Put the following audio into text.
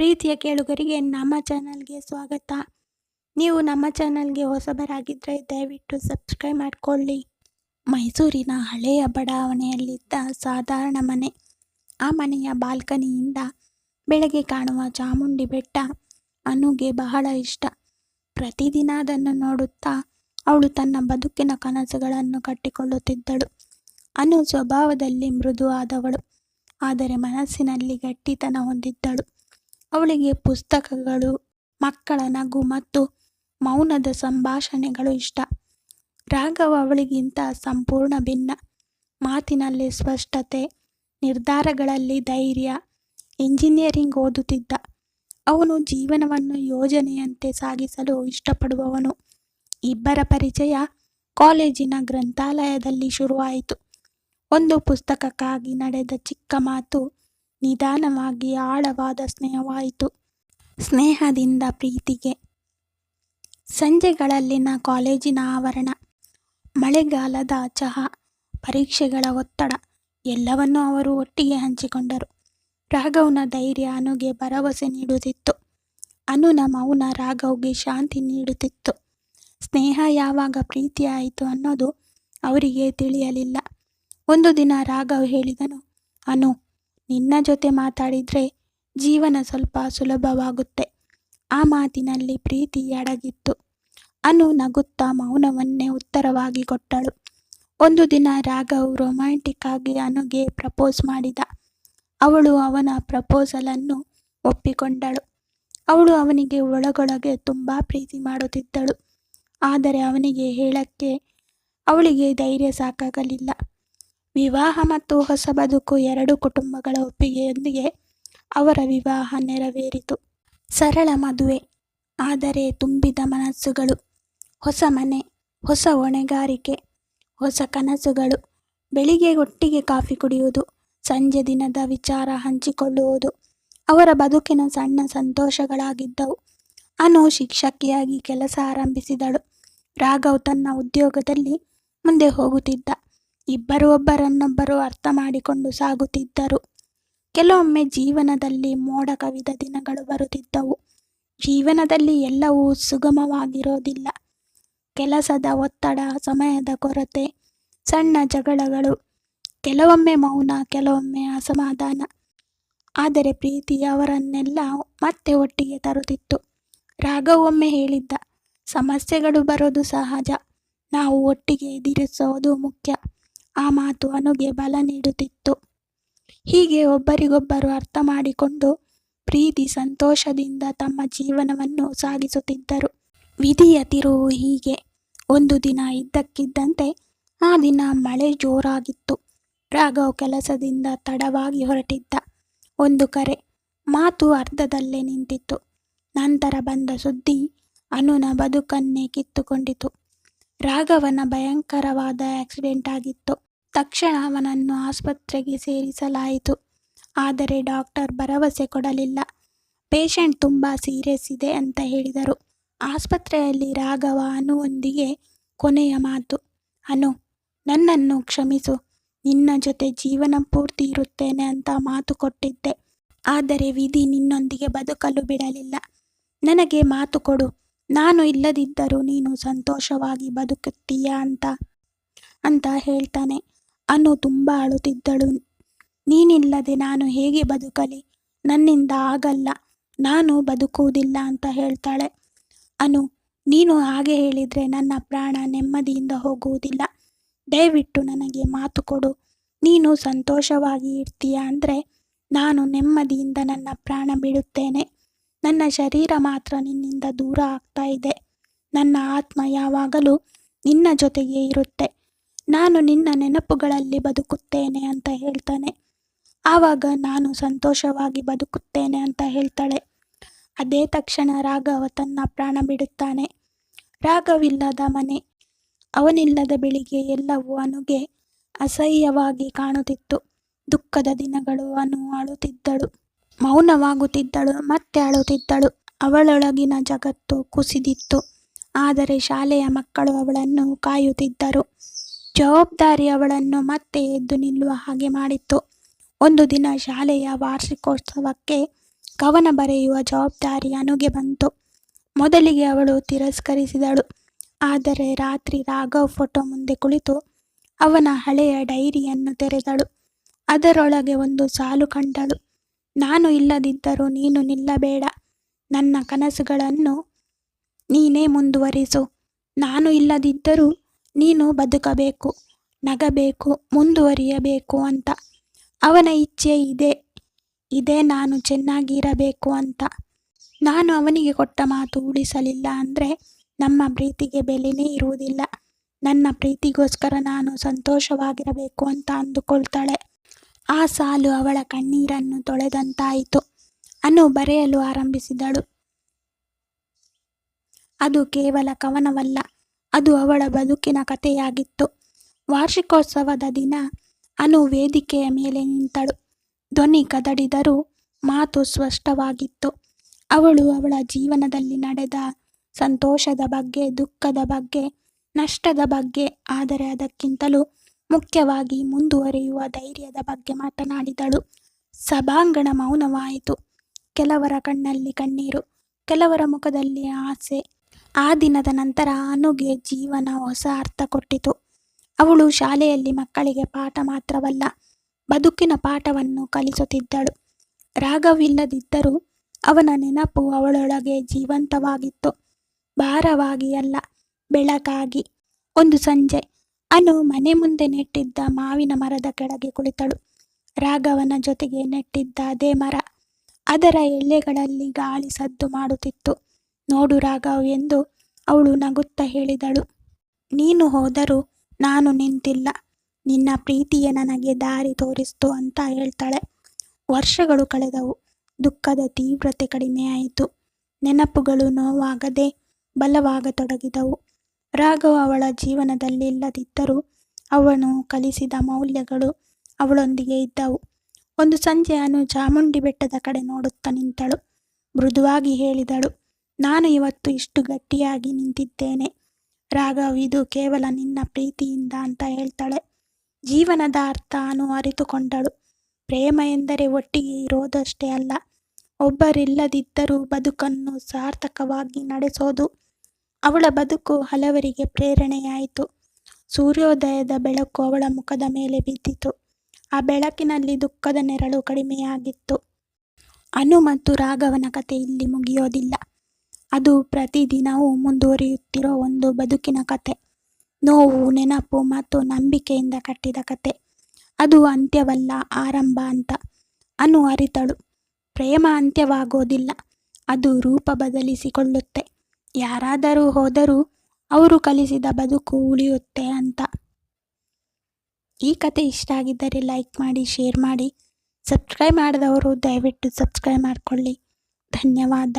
ಪ್ರೀತಿಯ ಕೇಳುಗರಿಗೆ ನಮ್ಮ ಚಾನಲ್ಗೆ ಸ್ವಾಗತ. ನೀವು ನಮ್ಮ ಚಾನಲ್ಗೆ ಹೊಸಬರಾಗಿದ್ದರೆ ದಯವಿಟ್ಟು ಸಬ್ಸ್ಕ್ರೈಬ್ ಮಾಡಿಕೊಳ್ಳಿ. ಮೈಸೂರಿನ ಹಳೆಯ ಬಡಾವಣೆಯಲ್ಲಿದ್ದ ಸಾಧಾರಣ ಮನೆ. ಆ ಮನೆಯ ಬಾಲ್ಕನಿಯಿಂದ ಬೆಳಗ್ಗೆ ಕಾಣುವ ಚಾಮುಂಡಿ ಬೆಟ್ಟ ಅನುಗೆ ಬಹಳ ಇಷ್ಟ. ಪ್ರತಿದಿನ ಅದನ್ನು ನೋಡುತ್ತಾ ಅವಳು ತನ್ನ ಬದುಕಿನ ಕನಸುಗಳನ್ನು ಕಟ್ಟಿಕೊಳ್ಳುತ್ತಿದ್ದಳು. ಅನು ಸ್ವಭಾವದಲ್ಲಿ ಮೃದು ಆದವಳು, ಆದರೆ ಮನಸ್ಸಿನಲ್ಲಿ ಗಟ್ಟಿತನ ಹೊಂದಿದ್ದಳು. ಅವಳಿಗೆ ಪುಸ್ತಕಗಳು, ಮಕ್ಕಳ ನಗು ಮತ್ತು ಮೌನದ ಸಂಭಾಷಣೆಗಳು ಇಷ್ಟ. ರಾಘವ್ ಅವಳಿಗಿಂತ ಸಂಪೂರ್ಣ ಭಿನ್ನ. ಮಾತಿನಲ್ಲಿ ಸ್ಪಷ್ಟತೆ, ನಿರ್ಧಾರಗಳಲ್ಲಿ ಧೈರ್ಯ. ಇಂಜಿನಿಯರಿಂಗ್ ಓದುತ್ತಿದ್ದ ಅವನು ಜೀವನವನ್ನು ಯೋಜನೆಯಂತೆ ಸಾಗಿಸಲು ಇಷ್ಟಪಡುವವನು. ಇಬ್ಬರ ಪರಿಚಯ ಕಾಲೇಜಿನ ಗ್ರಂಥಾಲಯದಲ್ಲಿ ಶುರುವಾಯಿತು. ಒಂದು ಪುಸ್ತಕಕ್ಕಾಗಿ ನಡೆದ ಚಿಕ್ಕ ಮಾತು ನಿಧಾನವಾಗಿ ಆಳವಾದ ಸ್ನೇಹವಾಯಿತು. ಸ್ನೇಹದಿಂದ ಪ್ರೀತಿಗೆ. ಸಂಜೆಗಳಲ್ಲಿನ ಕಾಲೇಜಿನ ಆವರಣ, ಮಳೆಗಾಲದ ಚಹಾ, ಪರೀಕ್ಷೆಗಳ ಒತ್ತಡ ಎಲ್ಲವನ್ನೂ ಅವರು ಒಟ್ಟಿಗೆ ಹಂಚಿಕೊಂಡರು. ರಾಘವ್ನ ಧೈರ್ಯ ಅನುಗೆ ಭರವಸೆ ನೀಡುತ್ತಿತ್ತು. ಅನುನ ಮೌನ ರಾಘವ್ಗೆ ಶಾಂತಿ ನೀಡುತ್ತಿತ್ತು. ಸ್ನೇಹ ಯಾವಾಗ ಪ್ರೀತಿಯಾಯಿತು ಅನ್ನೋದು ಅವರಿಗೆ ತಿಳಿಯಲಿಲ್ಲ. ಒಂದು ದಿನ ರಾಘವ್ ಹೇಳಿದನು, ಅನು, ನಿನ್ನ ಜೊತೆ ಮಾತಾಡಿದರೆ ಜೀವನ ಸ್ವಲ್ಪ ಸುಲಭವಾಗುತ್ತೆ. ಆ ಮಾತಿನಲ್ಲಿ ಪ್ರೀತಿ ಅಡಗಿತ್ತು. ಅನು ನಗುತ್ತಾ ಮೌನವನ್ನೇ ಉತ್ತರವಾಗಿ ಕೊಟ್ಟಳು. ಒಂದು ದಿನ ರಾಘವ್ ರೊಮ್ಯಾಂಟಿಕ್ ಆಗಿ ಅನುಗೆ ಪ್ರಪೋಸ್ ಮಾಡಿದ. ಅವಳು ಅವನ ಪ್ರಪೋಸಲನ್ನು ಒಪ್ಪಿಕೊಂಡಳು. ಅವಳು ಅವನಿಗೆ ಒಳಗೊಳಗೆ ತುಂಬ ಪ್ರೀತಿ ಮಾಡುತ್ತಿದ್ದಳು. ಆದರೆ ಅವನಿಗೆ ಹೇಳಕ್ಕೆ ಅವಳಿಗೆ ಧೈರ್ಯ ಸಾಕಾಗಲಿಲ್ಲ. ವಿವಾಹ ಮತ್ತು ಹೊಸ ಬದುಕು, ಎರಡು ಕುಟುಂಬಗಳ ಒಪ್ಪಿಗೆಯೊಂದಿಗೆ ಅವರ ವಿವಾಹ ನೆರವೇರಿತು. ಸರಳ ಮದುವೆ, ಆದರೆ ತುಂಬಿದ ಮನಸ್ಸುಗಳು. ಹೊಸ ಮನೆ, ಹೊಸ ಹೊಣೆಗಾರಿಕೆ, ಹೊಸ ಕನಸುಗಳು. ಬೆಳಿಗ್ಗೆ ಒಟ್ಟಿಗೆ ಕಾಫಿ ಕುಡಿಯುವುದು, ಸಂಜೆ ದಿನದ ವಿಚಾರ ಹಂಚಿಕೊಳ್ಳುವುದು ಅವರ ಬದುಕಿನ ಸಣ್ಣ ಸಂತೋಷಗಳಾಗಿದ್ದವು. ಅನು ಶಿಕ್ಷಕಿಯಾಗಿ ಕೆಲಸ ಆರಂಭಿಸಿದಳು. ರಾಘವ್ ತನ್ನ ಉದ್ಯೋಗದಲ್ಲಿ ಮುಂದೆ ಹೋಗುತ್ತಿದ್ದ. ಇಬ್ಬರು ಒಬ್ಬರನ್ನೊಬ್ಬರು ಅರ್ಥ ಮಾಡಿಕೊಂಡು ಸಾಗುತ್ತಿದ್ದರು. ಕೆಲವೊಮ್ಮೆ ಜೀವನದಲ್ಲಿ ಮೋಡ ಕವಿದ ದಿನಗಳು ಬರುತ್ತಿದ್ದವು. ಜೀವನದಲ್ಲಿ ಎಲ್ಲವೂ ಸುಗಮವಾಗಿರೋದಿಲ್ಲ. ಕೆಲಸದ ಒತ್ತಡ, ಸಮಯದ ಕೊರತೆ, ಸಣ್ಣ ಜಗಳಗಳು, ಕೆಲವೊಮ್ಮೆ ಮೌನ, ಕೆಲವೊಮ್ಮೆ ಅಸಮಾಧಾನ. ಆದರೆ ಪ್ರೀತಿ ಅವರನ್ನೆಲ್ಲ ಮತ್ತೆ ಒಟ್ಟಿಗೆ ತರುತ್ತಿತ್ತು. ರಾಘವ್ ಒಮ್ಮೆ ಹೇಳಿದ್ದ, ಸಮಸ್ಯೆಗಳು ಬರೋದು ಸಹಜ, ನಾವು ಒಟ್ಟಿಗೆ ಎದುರಿಸೋದು ಮುಖ್ಯ. ಆ ಮಾತು ಅನುಗೆ ಬಲ ನೀಡುತ್ತಿತ್ತು. ಹೀಗೆ ಒಬ್ಬರಿಗೊಬ್ಬರು ಅರ್ಥ ಮಾಡಿಕೊಂಡು ಪ್ರೀತಿ ಸಂತೋಷದಿಂದ ತಮ್ಮ ಜೀವನವನ್ನು ಸಾಗಿಸುತ್ತಿದ್ದರು. ವಿಧಿಯ ತಿರುವು ಹೀಗೆ. ಒಂದು ದಿನ ಇದ್ದಕ್ಕಿದ್ದಂತೆ ಆ ದಿನ ಮಳೆ ಜೋರಾಗಿತ್ತು. ರಾಘವ್ ಕೆಲಸದಿಂದ ತಡವಾಗಿ ಹೊರಟಿದ್ದ. ಒಂದು ಕರೆ, ಮಾತು ಅರ್ಧದಲ್ಲೇ ನಿಂತಿತ್ತು. ನಂತರ ಬಂದ ಸುದ್ದಿ ಅನುನ ಬದುಕನ್ನೇ ಕಿತ್ತುಕೊಂಡಿತು. ರಾಘವನ ಭಯಂಕರವಾದ ಆಕ್ಸಿಡೆಂಟ್ ಆಗಿತ್ತು. ತಕ್ಷಣ ಅವನನ್ನು ಆಸ್ಪತ್ರೆಗೆ ಸೇರಿಸಲಾಯಿತು. ಆದರೆ ಡಾಕ್ಟರ್ ಭರವಸೆ ಕೊಡಲಿಲ್ಲ. ಪೇಷಂಟ್ ತುಂಬ ಸೀರಿಯಸ್ ಇದೆ ಅಂತ ಹೇಳಿದರು. ಆಸ್ಪತ್ರೆಯಲ್ಲಿ ರಾಘವ ಅನುವೊಂದಿಗೆ ಕೊನೆಯ ಮಾತು, ಅನು, ನನ್ನನ್ನು ಕ್ಷಮಿಸು, ನಿನ್ನ ಜೊತೆ ಜೀವನ ಪೂರ್ತಿ ಇರುತ್ತೇನೆ ಅಂತ ಮಾತು ಕೊಟ್ಟಿದ್ದೆ. ಆದರೆ ವಿಧಿ ನಿನ್ನೊಂದಿಗೆ ಬದುಕಲು ಬಿಡಲಿಲ್ಲ. ನನಗೆ ಮಾತು ಕೊಡು, ನಾನು ಇಲ್ಲದಿದ್ದರೂ ನೀನು ಸಂತೋಷವಾಗಿ ಬದುಕುತ್ತೀಯಾ ಅಂತ ಹೇಳ್ತಾನೆ. ಅನು ತುಂಬ ಅಳುತ್ತಿದ್ದಳು. ನೀನಿಲ್ಲದೆ ನಾನು ಹೇಗೆ ಬದುಕಲಿ? ನನ್ನಿಂದ ಆಗಲ್ಲ, ನಾನು ಬದುಕುವುದಿಲ್ಲ ಅಂತ ಹೇಳ್ತಾಳೆ. ಅನು, ನೀನು ಹಾಗೆ ಹೇಳಿದರೆ ನನ್ನ ಪ್ರಾಣ ನೆಮ್ಮದಿಯಿಂದ ಹೋಗುವುದಿಲ್ಲ. ದಯವಿಟ್ಟು ನನಗೆ ಮಾತು ಕೊಡು. ನೀನು ಸಂತೋಷವಾಗಿ ಇರ್ತೀಯ ಅಂದರೆ ನಾನು ನೆಮ್ಮದಿಯಿಂದ ನನ್ನ ಪ್ರಾಣ ಬಿಡುತ್ತೇನೆ. ನನ್ನ ಶರೀರ ಮಾತ್ರ ನಿನ್ನಿಂದ ದೂರ ಆಗ್ತಾ ಇದೆ. ನನ್ನ ಆತ್ಮ ಯಾವಾಗಲೂ ನಿನ್ನ ಜೊತೆಗೆ ಇರುತ್ತೆ. ನಾನು ನಿನ್ನ ನೆನಪುಗಳಲ್ಲಿ ಬದುಕುತ್ತೇನೆ ಅಂತ ಹೇಳ್ತಾನೆ. ಆವಾಗ ನಾನು ಸಂತೋಷವಾಗಿ ಬದುಕುತ್ತೇನೆ ಅಂತ ಹೇಳ್ತಾಳೆ. ಅದೇ ತಕ್ಷಣ ರಾಘವ ತನ್ನ ಪ್ರಾಣ ಬಿಡುತ್ತಾನೆ. ರಾಘವಿಲ್ಲದ ಮನೆ, ಅವನಿಲ್ಲದ ಬೆಳಿಗ್ಗೆ ಎಲ್ಲವೂ ಅನುಗೆ ಅಸಹ್ಯವಾಗಿ ಕಾಣುತ್ತಿತ್ತು. ದುಃಖದ ದಿನಗಳು. ಅನು ಅಳುತ್ತಿದ್ದಳು, ಮೌನವಾಗುತ್ತಿದ್ದಳು, ಮತ್ತೆ ಅಳುತ್ತಿದ್ದಳು. ಅವಳೊಳಗಿನ ಜಗತ್ತು ಕುಸಿದಿತ್ತು. ಆದರೆ ಶಾಲೆಯ ಮಕ್ಕಳು ಅವಳನ್ನು ಕಾಯುತ್ತಿದ್ದರು. ಜವಾಬ್ದಾರಿ ಅವಳನ್ನು ಮತ್ತೆ ಎದ್ದು ನಿಲ್ಲುವ ಹಾಗೆ ಮಾಡಿತ್ತು. ಒಂದು ದಿನ ಶಾಲೆಯ ವಾರ್ಷಿಕೋತ್ಸವಕ್ಕೆ ಕವನ ಬರೆಯುವ ಜವಾಬ್ದಾರಿ ಅನುಗೆ ಬಂತು. ಮೊದಲಿಗೆ ಅವಳು ತಿರಸ್ಕರಿಸಿದಳು. ಆದರೆ ರಾತ್ರಿ ರಾಘವ್ ಫೋಟೋ ಮುಂದೆ ಕುಳಿತು ಅವನ ಹಳೆಯ ಡೈರಿಯನ್ನು ತೆರೆದಳು. ಅದರೊಳಗೆ ಒಂದು ಸಾಲು ಕಂಡಳು. ನಾನು ಇಲ್ಲದಿದ್ದರೂ ನೀನು ನಿಲ್ಲಬೇಡ. ನನ್ನ ಕನಸುಗಳನ್ನು ನೀನೇ ಮುಂದುವರಿಸು. ನಾನು ಇಲ್ಲದಿದ್ದರೂ ನೀನು ಬದುಕಬೇಕು, ನಗಬೇಕು, ಮುಂದುವರಿಯಬೇಕು ಅಂತ. ಅವನ ಇಚ್ಛೆ ಇದೇ ನಾನು ಚೆನ್ನಾಗಿರಬೇಕು ಅಂತ. ನಾನು ಅವನಿಗೆ ಕೊಟ್ಟ ಮಾತು ಉಳಿಸಲಿಲ್ಲ ಅಂದರೆ ನಮ್ಮ ಪ್ರೀತಿಗೆ ಬೆಲೆನೇ ಇರುವುದಿಲ್ಲ. ನನ್ನ ಪ್ರೀತಿಗೋಸ್ಕರ ನಾನು ಸಂತೋಷವಾಗಿರಬೇಕು ಅಂತ ಅಂದುಕೊಳ್ತಾಳೆ. ಆ ಸಾಲು ಅವಳ ಕಣ್ಣೀರನ್ನು ತೊಳೆದಂತಾಯಿತು. ಅನು ಬರೆಯಲು ಆರಂಭಿಸಿದಳು. ಅದು ಕೇವಲ ಕವನವಲ್ಲ, ಅದು ಅವಳ ಬದುಕಿನ ಕಥೆಯಾಗಿತ್ತು. ವಾರ್ಷಿಕೋತ್ಸವದ ದಿನ ಅನು ವೇದಿಕೆಯ ಮೇಲೆ ನಿಂತಳು. ಧ್ವನಿ ಕದಡಿದರೂ ಮಾತು ಸ್ಪಷ್ಟವಾಗಿತ್ತು. ಅವಳು ಅವಳ ಜೀವನದಲ್ಲಿ ನಡೆದ ಸಂತೋಷದ ಬಗ್ಗೆ, ದುಃಖದ ಬಗ್ಗೆ, ನಷ್ಟದ ಬಗ್ಗೆ, ಆದರೆ ಅದಕ್ಕಿಂತಲೂ ಮುಖ್ಯವಾಗಿ ಮುಂದುವರಿಯುವ ಧೈರ್ಯದ ಬಗ್ಗೆ ಮಾತನಾಡಿದಳು. ಸಭಾಂಗಣ ಮೌನವಾಯಿತು. ಕೆಲವರ ಕಣ್ಣಲ್ಲಿ ಕಣ್ಣೀರು, ಕೆಲವರ ಮುಖದಲ್ಲಿ ಆಸೆ. ಆ ದಿನದ ನಂತರ ಅನುಗೆ ಜೀವನ ಹೊಸ ಅರ್ಥ ಕೊಟ್ಟಿತು. ಅವಳು ಶಾಲೆಯಲ್ಲಿ ಮಕ್ಕಳಿಗೆ ಪಾಠ ಮಾತ್ರವಲ್ಲ, ಬದುಕಿನ ಪಾಠವನ್ನು ಕಲಿಸುತ್ತಿದ್ದಳು. ರಾಘವ್ ಇಲ್ಲದಿದ್ದರೂ ಅವನ ನೆನಪು ಅವಳೊಳಗೆ ಜೀವಂತವಾಗಿತ್ತು. ಭಾರವಾಗಿ ಅಲ್ಲ, ಬೆಳಕಾಗಿ. ಒಂದು ಸಂಜೆ ಅನು ಮನೆ ಮುಂದೆ ನೆಟ್ಟಿದ್ದ ಮಾವಿನ ಮರದ ಕೆಳಗೆ ಕುಳಿತಳು. ರಾಘವನ ಜೊತೆಗೆ ನೆಟ್ಟಿದ್ದ ಅದೇ ಮರ. ಅದರ ಎಲೆಗಳಲ್ಲಿ ಗಾಳಿ ಸದ್ದು ಮಾಡುತ್ತಿತ್ತು. ನೋಡು ರಾಘವ್ ಎಂದು ಅವಳು ನಗುತ್ತಾ ಹೇಳಿದಳು. ನೀನು ಹೋದರೂ ನಾನು ನಿಂತಿಲ್ಲ. ನಿನ್ನ ಪ್ರೀತಿಯೇ ನನಗೆ ದಾರಿ ತೋರಿಸ್ತು ಅಂತ ಹೇಳ್ತಾಳೆ. ವರ್ಷಗಳು ಕಳೆದವು. ದುಃಖದ ತೀವ್ರತೆ ಕಡಿಮೆಯಾಯಿತು. ನೆನಪುಗಳು ನೋವಾಗದೆ ಬಲವಾಗತೊಡಗಿದವು. ರಾಘವ್ ಅವಳ ಜೀವನದಲ್ಲಿ ಇಲ್ಲದಿದ್ದರೂ ಅವನು ಕಲಿಸಿದ ಮೌಲ್ಯಗಳು ಅವಳೊಂದಿಗೆ ಇದ್ದವು. ಒಂದು ಸಂಜೆ ಅನು ಚಾಮುಂಡಿ ಬೆಟ್ಟದ ಕಡೆ ನೋಡುತ್ತಾ ನಿಂತಳು. ಮೃದುವಾಗಿ ಹೇಳಿದಳು, ನಾನು ಇವತ್ತು ಇಷ್ಟು ಗಟ್ಟಿಯಾಗಿ ನಿಂತಿದ್ದೇನೆ ರಾಘವ್, ಇದು ಕೇವಲ ನಿನ್ನ ಪ್ರೀತಿಯಿಂದ ಅಂತ ಹೇಳ್ತಾಳೆ. ಜೀವನದ ಅರ್ಥ ಅನು ಅರಿತುಕೊಂಡಳು. ಪ್ರೇಮ ಎಂದರೆ ಒಟ್ಟಿಗೆ ಇರೋದಷ್ಟೇ ಅಲ್ಲ, ಒಬ್ಬರಿಲ್ಲದಿದ್ದರೂ ಬದುಕನ್ನು ಸಾರ್ಥಕವಾಗಿ ನಡೆಸೋದು. ಅವಳ ಬದುಕು ಹಲವರಿಗೆ ಪ್ರೇರಣೆಯಾಯಿತು. ಸೂರ್ಯೋದಯದ ಬೆಳಕು ಅವಳ ಮುಖದ ಮೇಲೆ ಬಿದ್ದಿತು. ಆ ಬೆಳಕಿನಲ್ಲಿ ದುಃಖದ ನೆರಳು ಕಡಿಮೆಯಾಗಿತ್ತು. ಅನು ಮತ್ತು ರಾಘವನ ಕತೆ ಇಲ್ಲಿ ಮುಗಿಯೋದಿಲ್ಲ. ಅದು ಪ್ರತಿದಿನವೂ ಮುಂದುವರಿಯುತ್ತಿರೋ ಒಂದು ಬದುಕಿನ ಕತೆ. ನೋವು, ನೆನಪು ಮತ್ತು ನಂಬಿಕೆಯಿಂದ ಕಟ್ಟಿದ ಕತೆ. ಅದು ಅಂತ್ಯವಲ್ಲ, ಆರಂಭ ಅಂತ ಅನು ಅರಿತಳು. ಪ್ರೇಮ ಅಂತ್ಯವಾಗೋದಿಲ್ಲ, ಅದು ರೂಪ ಬದಲಿಸಿಕೊಳ್ಳುತ್ತೆ. ಯಾರಾದರೂ ಹೋದರೂ ಅವರು ಕಲಿಸಿದ ಬದುಕು ಉಳಿಯುತ್ತೆ ಅಂತ. ಈ ಕತೆ ಇಷ್ಟ ಆಗಿದ್ದರೆ ಲೈಕ್ ಮಾಡಿ, ಶೇರ್ ಮಾಡಿ. ಸಬ್ಸ್ಕ್ರೈಬ್ ಮಾಡದವರು ದಯವಿಟ್ಟು ಸಬ್ಸ್ಕ್ರೈಬ್ ಮಾಡಿಕೊಳ್ಳಿ. ಧನ್ಯವಾದ.